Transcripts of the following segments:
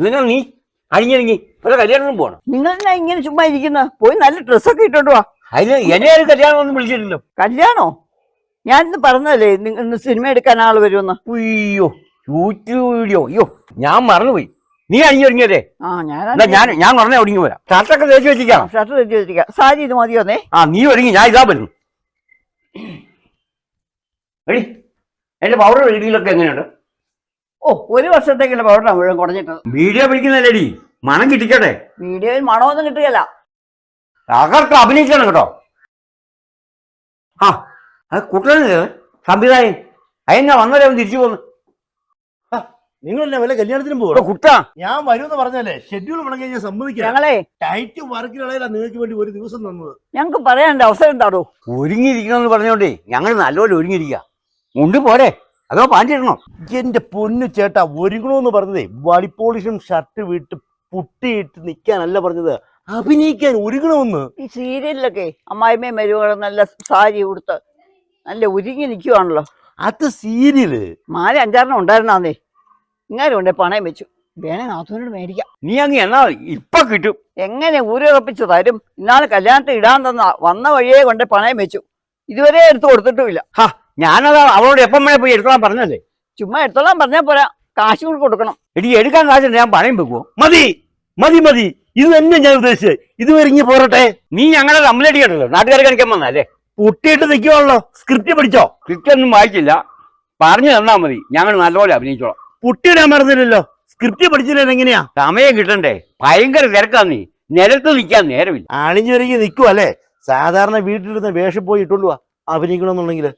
നിങ്ങൾ നീ അഴിഞ്ഞിറങ്ങി ഒരു കല്യാണം പോകണം. നിങ്ങൾ എന്നാ ഇങ്ങനെ ചുമ്മാ ഇരിക്കുന്ന? പോയി നല്ല ഡ്രസ്സൊക്കെ ഇട്ടോണ്ട് വാ. അതിന് എന്നെ ഒരു കല്യാണം ഒന്നും വിളിച്ചിട്ടില്ലോ. കല്യാണോ? ഞാൻ ഇന്ന് പറഞ്ഞല്ലേ നിങ്ങൾ സിനിമ എടുക്കാൻ ആള് വരുമെന്ന്. അയ്യോ യൂട്യൂബ് വീഡിയോ. അയ്യോ ഞാൻ മറന്നുപോയി. നീ അഴിഞ്ഞൊരുങ്ങിയതേ? ഞാൻ ഉടനെ ഒരുങ്ങി വരാം. ഷർട്ടൊക്കെ തേച്ച് വെച്ചിരിക്കാം. ഷർട്ട് തേച്ച് വെച്ചിരിക്കാം. സാരി ഇത് മതിയോന്നേ? നീ ഒരുങ്ങി, ഞാൻ ഇതാ വരുന്നു. എടി എന്റെ പൗഡർ വീഡിയോയിലൊക്കെ എങ്ങനെയുണ്ട്? ഒരു വർഷത്തേക്കുള്ള പൗഡറാണ് മുഴുവൻ കുറഞ്ഞിട്ടത്. വീഡിയോ പിടിക്കുന്നല്ലേടി, മണം കിട്ടിക്കട്ടെ. വീഡിയോയിൽ മണമൊന്നും കിട്ടുകയല്ല. തകർക്ക് അഭിനയിക്കണം കേട്ടോ. അത് കുട്ടനല്ലേ സംവിധായകൻ? അതെന്നാ വന്നല്ലേ അവൻ തിരിച്ചു പോന്നു? നിങ്ങളല്ലേ വല്ല കല്യാണത്തിനും പോകും? കുട്ട ഞാൻ വരുമെന്ന് പറഞ്ഞല്ലേ, ഷെഡ്യൂൾ മുടങ്ങി ഞാൻ സമ്മതിക്കാം. ഞങ്ങളെ ടൈറ്റ് വർക്കിനുള്ളതിലാ നിങ്ങൾക്ക് വേണ്ടി ഒരു ദിവസം തന്നത്. ഞങ്ങൾക്ക് പറയാനുണ്ട്, അവസരം എന്താടോ? ഒരുങ്ങിയിരിക്കണമെന്ന് പറഞ്ഞോണ്ടേ ഞങ്ങൾ നല്ലപോലെ ഒരുങ്ങിയിരിക്കുക. മുണ്ട് പോരെ അതോ പാൻറ് ഇടണോ? എന്റെ പൊന്നു ചേട്ടാ, ഒരുങ്ങണമെന്ന് പറഞ്ഞതേ വടിപ്പോളിഷും ഷർട്ട് വിട്ട് പുട്ടിയിട്ട് നിൽക്കാനല്ല പറഞ്ഞത്, അഭിനയിക്കാൻ ഒരുങ്ങണമെന്ന്. ഈ സീരിയലിലൊക്കെ അമ്മായിമ്മയും മരുമകളും നല്ല സാരി ഉടുത്ത് നല്ല ഒരുങ്ങി നിൽക്കുവാണല്ലോ. അത് സീരിയല്. മാല 5-6 ഉണ്ടായിരുന്നേ. ഇങ്ങനെ കൊണ്ടേ പണയം വെച്ചു. വേണേ നാത്തൂനോട് മേടിക്കാം. നീ അങ്ങ് എന്നാ ഇപ്പൊ കിട്ടും. എങ്ങനെ ഊരുറപ്പിച്ച് തരും? ഇന്നാളെ കല്യാണത്തിന് ഇടാൻ തന്ന വന്ന വഴിയെ കൊണ്ടേ പണയം വെച്ചു. ഇതുവരെ എടുത്തു കൊടുത്തിട്ടുമില്ല. ഞാനതാ അവളോട് എപ്പം വേണേ പോയി എടുത്തോളാൻ പറഞ്ഞല്ലേ. ചുമ്മാ എടുത്തോളാൻ പറഞ്ഞാൽ പോരാ, കാശ് കൂടി കൊടുക്കണം. എടി എടുക്കാൻ കാശുണ്ട്, ഞാൻ പണയം വെക്കുവോ? മതി മതി മതി, ഇത് തന്നെ ഞാൻ ഉദ്ദേശിച്ചത്. ഇത് വരിഞ്ഞ് പോരട്ടെ. നീ ഞങ്ങളെ തമ്മിലടിക്കണ്ടല്ലോ, നാട്ടുകാരെ കാണിക്കാൻ വന്നല്ലേ. പുട്ടിയിട്ട് നിൽക്കുവാണല്ലോ. സ്ക്രിപ്റ്റ് പഠിച്ചോ? സ്ക്രിപ്റ്റ് ഒന്നും വായിച്ചില്ല, പറഞ്ഞു തന്നാ മതി, ഞങ്ങൾ നല്ലപോലെ അഭിനയിച്ചോളാം. പുട്ടിയിടാൻ മറന്നില്ലല്ലോ, സ്ക്രിപ്റ്റ് പഠിച്ചില്ല എങ്ങനെയാ? സമയം കിട്ടണ്ടേ, ഭയങ്കര തിരക്കാ. നീ നിലത്ത് നിൽക്കാൻ നേരമില്ല. അണിഞ്ഞൊരുങ്ങി നിൽക്കുവ അല്ലേ? സാധാരണ വീട്ടിലിരുന്ന് വേഷം പോയി ഇട്ടുള്ളൂ അഭിനയിക്കണമെന്നുണ്ടെങ്കിൽ.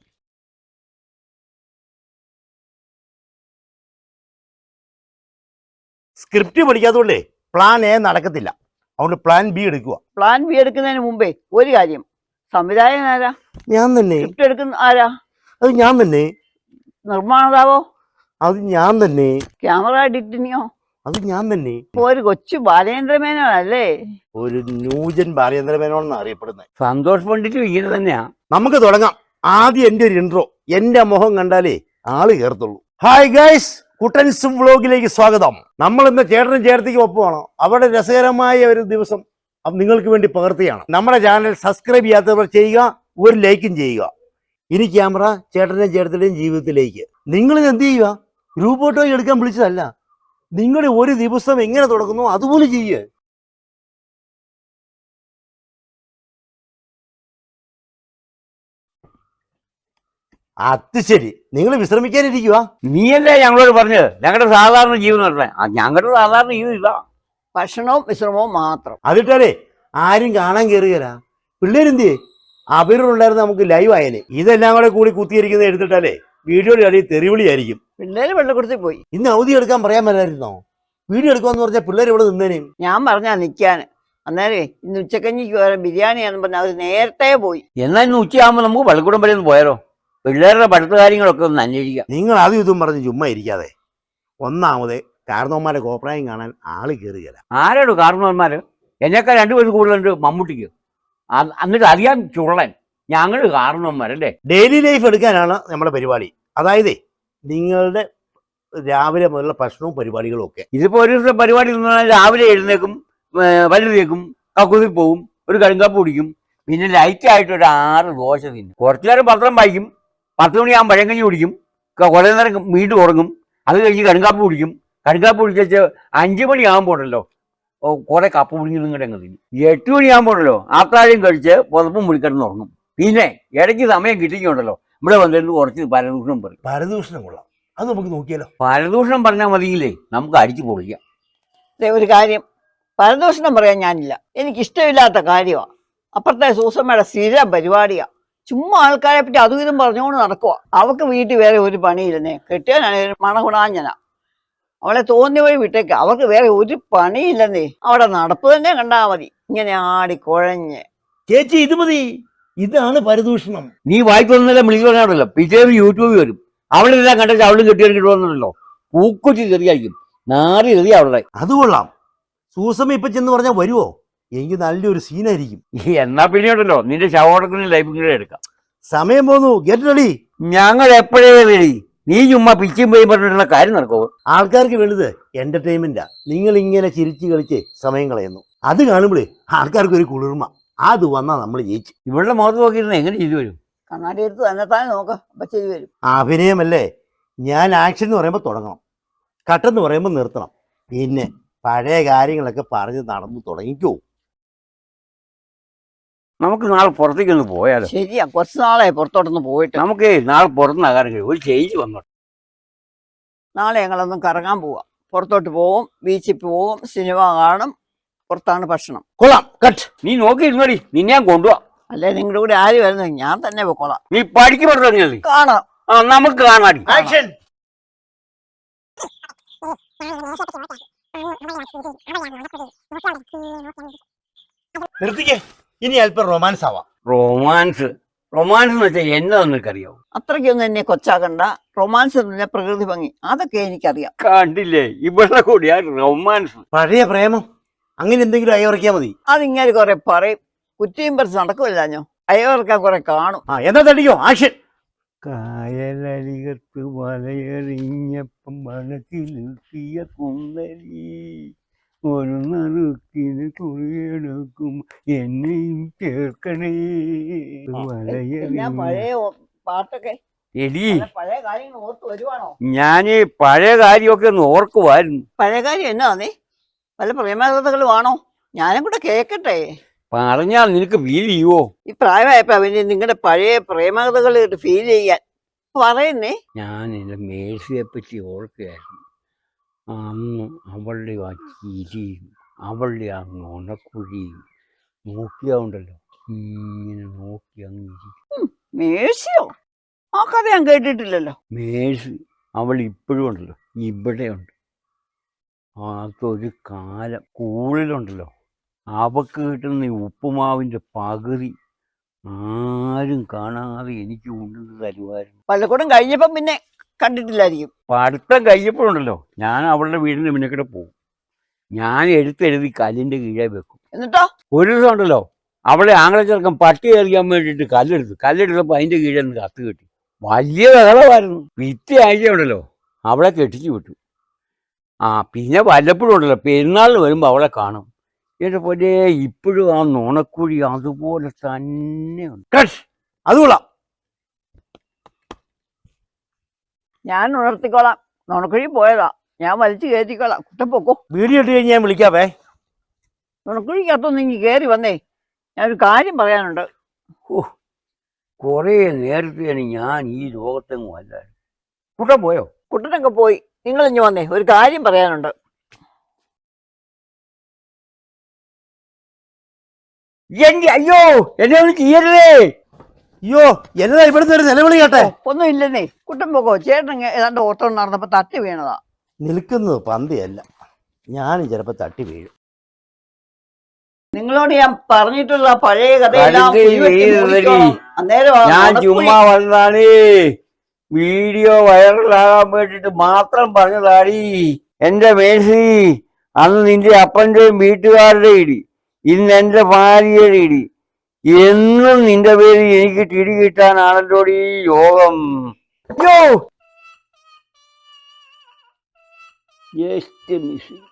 സ്ക്രിപ്റ്റ് പഠിക്കാത്തതുകൊണ്ടേ പ്ലാൻ എ നടക്കത്തില്ല, അതുകൊണ്ട് പ്ലാൻ ബി എടുക്കുക. പ്ലാൻ ബി എടുക്കുന്നതിന് മുമ്പേ ഒരു കാര്യം, സംവിധായകൻ ആരാ? ഞാൻ തന്നെ. സ്ക്രിപ്റ്റ് എടുക്കുന്ന ആരാ? അത് ഞാൻ തന്നെ. നിർമ്മാതാവോ? അത് ഞാൻ തന്നെ. ക്യാമറ എഡിറ്റിങ്ങോ? അത് ഞാൻ തന്നെ. ഒരു കൊച്ചു ബാലചന്ദ്രമേനോനല്ലേ? ഒരു ന്യൂജൻ ബാലചന്ദ്രമേനോന്നാണ് അറിയപ്പെടുന്നത്. സന്തോഷ് പണ്ഡിറ്റും ഇങ്ങനെ തന്നെയാ. നമുക്ക് തുടങ്ങാം. ആദ്യം എന്റെ ഒരു ഇൻട്രോ. എന്റെ മുഖം കണ്ടാലേ ആള് കേർത്തുള്ളൂ. ഹായ് ഗൈസ്, കുട്ടൻസും വ്ലോഗിലേക്ക് സ്വാഗതം. നമ്മൾ ഇന്ന് ചേട്ടനും ചേർത്തിക്ക് ഒപ്പമാണ്. അവിടെ രസകരമായ ഒരു ദിവസം നിങ്ങൾക്ക് വേണ്ടി പകർത്തിയാണ്. നമ്മുടെ ചാനൽ സബ്സ്ക്രൈബ് ചെയ്യാത്തവർ ചെയ്യുക, ഒരു ലൈക്കും ചെയ്യുക. ഇനി ക്യാമറ ചേട്ടൻ്റെയും ചേട്ടത്തിൻ്റെയും ജീവിതത്തിലേക്ക്. നിങ്ങളിത് എന്ത് ചെയ്യുക? ഗ്രൂപ്പ് ഫോട്ടോ എടുക്കാൻ വിളിച്ചതല്ല, നിങ്ങളുടെ ഒരു ദിവസം എങ്ങനെ തുടങ്ങുന്നു അതുപോലെ ചെയ്യുക. അത് ശരി, നിങ്ങൾ വിശ്രമിക്കാനിരിക്കുക. നീയല്ലേ ഞങ്ങളോട് പറഞ്ഞത് ഞങ്ങളുടെ സാധാരണ ജീവിതം നടത്താൻ? ഞങ്ങളുടെ സാധാരണ ജീവിതം ഇതാ, ഭക്ഷണവും വിശ്രമവും മാത്രം. അതിട്ടാലേ ആരും കാണാൻ കയറുകയല്ല. പിള്ളേരെന്ത് അവരുണ്ടായിരുന്ന നമുക്ക് ലൈവ് ആയേനെ. ഇതെല്ലാം കൂടി കുത്തിയിരിക്കുന്നത് എടുത്തിട്ടാലേ വീഡിയോയുടെ അടിയിൽ തെറിവിളിയായിരിക്കും. പിള്ളേര് വെള്ളക്കുടത്തിൽ പോയി. ഇന്ന് അവധി എടുക്കാൻ പറയാൻ പറ്റായിരുന്നോ? വീഡിയോ എടുക്കാന്ന് പറഞ്ഞാൽ പിള്ളേർ ഇവിടെ നിന്നേനെയും. ഞാൻ പറഞ്ഞാ നിൽക്കാന്. അന്നേരേ ഇന്ന് ഉച്ചക്കഞ്ഞിക്ക് വേറെ ബിരിയാണിയാന്ന് പറഞ്ഞാൽ അവർ നേരത്തെ പോയി. എന്നാൽ ഇന്ന് ഉച്ചയാകുമ്പോൾ നമുക്ക് പള്ളിക്കൂടം വരെ ഒന്ന് പോയാലോ? പിള്ളേരുടെ പഠിത്ത കാര്യങ്ങളൊക്കെ ഒന്ന് അന്വേഷിക്കാം. നിങ്ങൾ അതും ഇതും പറഞ്ഞ് ചുമ്മാ ഇരിക്കാതെ. ഒന്നാമത് കാരണവന്മാരെ കോപ്രായം കാണാൻ ആള് കയറുകയില്ല. ആരാടോ കാരണവന്മാര്? എന്നേക്കാൾ 2 പേര് കൂടുതലുണ്ട് മമ്മൂട്ടിക്ക്. എന്നിട്ട് അറിയാൻ ചുള്ളൻ. ഞങ്ങൾ കാരണവന്മാരല്ലേ? ഡെയിലി ലൈഫ് എടുക്കാനാണ് നമ്മുടെ പരിപാടി. അതായത് നിങ്ങളുടെ രാവിലെ മുതലുള്ള ഭക്ഷണവും പരിപാടികളും ഒക്കെ. ഇതിപ്പോ ഒരു ദിവസം പരിപാടി നിന്നാൽ രാവിലെ എഴുന്നേക്കും, പല്ല് തേക്കും, കക്കൂസിൽ പോവും, ഒരു കടുങ്കാപ്പ് കുടിക്കും, പിന്നെ ലൈറ്റായിട്ട് ഒരു 6 ദോശ തിന്നും, കുറച്ചു നേരം പത്രം വായിക്കും, 10 മണിയാകുമ്പോൾ പഴങ്കഞ്ഞി കുടിക്കും, കുറേ നേരം വീണ്ടും ഉറങ്ങും, അത് കഴിഞ്ഞ് കടുങ്കാപ്പ് കുടിക്കും. കടുങ്കാപ്പ് കുടിച്ച് 5 മണിയാകുമ്പോൾ ഉണ്ടല്ലോ കുറെ കപ്പ് മുടിഞ്ഞ് നിങ്ങളുടെ അങ്ങ് തിന്നും. 8 മണിയാകുമ്പോഴല്ലോ ആത്താഴം കഴിച്ച് പുതപ്പും മുടിക്കിടന്ന് ഉറങ്ങും. പിന്നെ ഇടയ്ക്ക് സമയം കിട്ടിക്കുണ്ടല്ലോ ഇവിടെ വന്നിരുന്ന് കുറച്ച് പരദൂഷണം പറയും. പരദൂഷണം കൊള്ളാം, അത് നമുക്ക് നോക്കിയാലോ? പരദൂഷണം പറഞ്ഞാൽ മതിയില്ലേ, നമുക്ക് അടിച്ചു പൊളിക്കാം. ഒരു കാര്യം, പരദൂഷണം പറയാൻ ഞാനില്ല, എനിക്കിഷ്ടമില്ലാത്ത കാര്യമാണ്. അപ്പുറത്തെ സൂസമ്മയുടെ സ്ഥിരം പരിപാടിയാ. ചുമ്മാ ആൾക്കാരെ പറ്റി അതും ഇതും പറഞ്ഞുകൊണ്ട് നടക്കുക. അവൾക്ക് വീട്ടിൽ വേറെ ഒരു പണിയില്ലെന്നേ. കെട്ടിയവനാണ് മണഗുണാഞ്ഞനാ. അവളെ തോന്നിയ വഴി വിട്ടേക്ക്. അവർക്ക് വേറെ ഒരു പണിയില്ലെന്നേ. അവിടെ നടപ്പ് തന്നെ കണ്ടാ മതി, ഇങ്ങനെ ആടി കുഴഞ്ഞ്. ചേച്ചി ഇത് മതി, ഇതാണ് പരദൂഷണം. നീ വായിക്കൊന്നല്ല വിളിക്കണല്ലോ, പിറ്റേന്ന് യൂട്യൂബിൽ വരും. അവളെല്ലാം കണ്ടിട്ട് അവളും കെട്ടിയെടുക്കിട്ട് വന്നല്ലോ പൂക്കുറ്റി ചെറിയായിരിക്കും, നാറി എറിയ അവളുടെ. അത് കൊള്ളാം. സൂസമ്മ ഇപ്പൊ ചെന്ന് പറഞ്ഞാൽ വരുവോ? എനിക്ക് നല്ലൊരു സീനായിരിക്കും. എന്നാ പിന്നെയുണ്ടല്ലോ നിന്റെ ശവോടക്കുന്ന ലൈഫ് എടുക്കാം. സമയം പോന്നു, ഗെറ്റ് റെഡി. ഞങ്ങൾ എപ്പോഴേ റെഡി. നീ ചുമ്മാ പിച്ചും പോയി പറഞ്ഞിട്ടുള്ള കാര്യം നടക്കുമോ? ആൾക്കാർക്ക് വേണ്ടത് എന്റർടൈൻമെന്റാ. നിങ്ങൾ ഇങ്ങനെ ചിരിച്ചു കളിച്ച് സമയം കളയുന്നു. അത് കാണുമ്പോഴേ ആൾക്കാർക്ക് ഒരു കുളിർമ. അത് വന്നാ നമ്മൾ ജയിച്ചു. ഇവളുടെ മുഖത്ത് നോക്കിയിരുന്ന എങ്ങനെ ചെയ്തു വരും? കണ്ണാടി എടുത്ത് തന്നെത്താനെ നോക്കാം, അപ്പൊ ശരി വരും. അഭിനയമല്ലേ. ഞാൻ ആക്ഷൻ എന്ന് പറയുമ്പോൾ തുടങ്ങണം, കട്ടെന്ന് പറയുമ്പോൾ നിർത്തണം. പിന്നെ പഴയ കാര്യങ്ങളൊക്കെ പറഞ്ഞ് നടന്നു തുടങ്ങിക്കോ. നമുക്ക് നാളെ പുറത്തേക്കൊന്ന് പോയാലോ? ശരിയാ, കുറച്ച് നാളെ പുറത്തോട്ടൊന്ന് പോയിട്ട്. നമുക്ക് നാളെ പുറത്തുനിന്നാകാൻ കഴിയും, ഒരു ചേഞ്ച് വന്നോട്ടെ. നാളെ ഞങ്ങളൊന്നും കറങ്ങാൻ പോവാം. പുറത്തോട്ട് പോവും, ബീച്ചിൽ പോവും, സിനിമ കാണും, പുറത്താണ് ഭക്ഷണം. കൊള്ളാം, കട്ട്. നീ നോക്കിയിരുന്നോടി, നിന്നെ ഞാൻ കൊണ്ടുപോവാ. അല്ലെ നിങ്ങളുടെ കൂടെ ആര് വരുന്നത്? ഞാൻ തന്നെ പൊക്കോളാം. നീ പഠിക്ക് പറഞ്ഞാൽ കാണാം. ആ നമുക്ക് കാണാടി. ആക്ഷൻ. നിർത്തിക്കേ. ഇനി അല്പം റൊമാൻസ് ആവാം. റൊമാൻസ് റൊമാൻസ് എന്ന് വെച്ചാൽ എന്താന്ന് നിനക്കറിയാവോ? അത്രയ്ക്കൊന്നും എന്നെ കൊച്ചാക്കണ്ട. റൊമാൻസ് എന്നില്ല, പ്രകൃതി ഭംഗി, അതൊക്കെ എനിക്കറിയാം. കണ്ടില്ലേ ഇവിടെ കൂടിയാ റൊമാൻസ്. പഴയ പ്രേമം അങ്ങനെ എന്തെങ്കിലും അയവറക്കിയാ മതി. അതിങ്ങനെ കുറെ പറയും, കുറ്റിയും പറിച്ച് നടക്കുമല്ലോ. അയവർക്കാൻ കുറെ കാണും. എന്നാ തടിക്കോ. ആക്ഷൻ. കായലരികത്ത് വലയെറിഞ്ഞപ്പം മനസ്സിലെത്തിയ കുന്നലി ഒരു നറുക്കിന് കുറിയെടുക്കും എന്നെയും ചേർക്കണേ. ഞാൻ പഴയ പാട്ടൊക്കെ എടി പഴയ കാര്യങ്ങൾ ഓർത്ത് വരുവാണോ? ഞാന് പഴയ കാര്യമൊക്കെ ഒന്ന് ഓർക്കുമായിരുന്നു. പഴയ കാര്യം എന്നാന്നേ? വല്ല പ്രേമകഥകളും ആണോ? ഞാനും കൂടെ കേക്കട്ടെ. പറഞ്ഞാൽ നിനക്ക് ഫീൽ ചെയ്യുവോ? ഈ പ്രായമായപ്പോ അവന് നിങ്ങളുടെ പഴയ പ്രേമകഥകൾ ഫീൽ ചെയ്യാൻ പറയുന്നേ. ഞാൻ എൻ്റെ മേഴ്സിയെ പറ്റി ഓർക്കുകയായിരുന്നു. അന്ന് അവളുടെ ആ ചിരിയും അവളുടെ ആ നുണക്കുഴിയും നോക്കിയാവുണ്ടല്ലോ, ഇങ്ങനെ നോക്കി അങ്ങ്. മേഴ്സിയോ? ആ കഥ ഞാൻ കേട്ടിട്ടില്ലല്ലോ. മേഴ്സി അവൾ ഇപ്പോഴും ഉണ്ടല്ലോ, ഇവിടെയുണ്ട്. അതൊരു കാലം സ്കൂളിലുണ്ടല്ലോ, അവക്ക് കിട്ടുന്ന ഈ ഉപ്പുമാവിൻ്റെ പകുതി ആരും കാണാതെ എനിക്ക് കൊണ്ടുവന്ന് തരുമായിരുന്നു. പള്ളിക്കൂടം കഴിഞ്ഞപ്പം പിന്നെ കണ്ടിട്ടില്ലായിരിക്കും. പഠിത്തം കഴിഞ്ഞപ്പോഴുണ്ടല്ലോ, ഞാൻ അവളുടെ വീടിന് മുന്നേ കൂടെ പോകും. ഞാൻ എഴുത്തെഴുതി കല്ലിൻ്റെ കീഴേ വെക്കും. എന്നിട്ടോ ഒരു ദിവസം ഉണ്ടല്ലോ, അവളെ ആങ്ങളെ ചെറുക്കൻ പട്ടി എറിയാൻ വേണ്ടിയിട്ട് കല്ലെടുത്തപ്പോൾ അതിൻ്റെ കീഴേ നിന്ന് കത്ത് കിട്ടി. വലിയ ബഹളമായിരുന്നു. പിറ്റേ ആഴ്ച ഉണ്ടല്ലോ അവളെ കെട്ടിച്ചു വിട്ടു. പിന്നെ വല്ലപ്പോഴും ഉണ്ടല്ലോ പെരുന്നാളിന് വരുമ്പോൾ അവളെ കാണും. എൻ്റെ പോലെ ഇപ്പോഴും ആ നുണക്കുഴി അതുപോലെ തന്നെയുണ്ട്. അത് കൊള്ളാം. ഞാൻ ഉണർത്തിക്കോളാം. നുണക്കുഴി പോയതാ, ഞാൻ വലിച്ചു കയറ്റിക്കോളാം. കുട്ടൻ പൊക്കോ. വീഡിയോ ഇട്ട് കഴിഞ്ഞ് ഞാൻ വിളിക്കാവേ. നുണക്കുഴിക്കകത്തൊന്നും ഇനി കയറി വന്നേ, ഞാനൊരു കാര്യം പറയാനുണ്ട്. കുറേ നേരത്തെയാണ് ഞാൻ ഈ ലോകത്തെങ്ങും അല്ലായിരുന്നു. കുട്ടൻ പോയോ? കുട്ടനൊക്കെ പോയി. നിങ്ങൾ ഇനി വന്നേ, ഒരു കാര്യം പറയാനുണ്ട്. അയ്യോ എന്നെ ഒന്ന് ചെയ്യരുതേ. അയ്യോ എന്നതാ ഇവിടുത്തെ ഒരു നിലവിളി കേട്ടെ. ഒന്നും ഇല്ലെന്നേ. കുട്ടൻ പോക്കോ. ചേട്ടൻ ഏതാണ്ട് ഓട്ടം നടന്നപ്പോ തട്ടി വീണതാ. നിൽക്കുന്നത് പന്തിയല്ല, ഞാനും ചിലപ്പോ തട്ടി വീഴും. നിങ്ങളോട് ഞാൻ പറഞ്ഞിട്ടുള്ള പഴയ കഥയെല്ലാം ഞാൻ ചുമ്മാ വന്നതാണ്. വീഡിയോ വൈറലാകാൻ വേണ്ടിട്ട് മാത്രം പറഞ്ഞതാടി. എന്റെ മേഴ്സി, അന്ന് നിന്റെ അപ്പന്റെയും വീട്ടുകാരുടെ ഇടി, ഇന്ന് എന്റെ ഭാര്യയുടെ ഇടി, എന്നും നിന്റെ പേര് എനിക്ക് തിരി കിട്ടാനാണല്ലോ ഈ യോഗം. Just missing.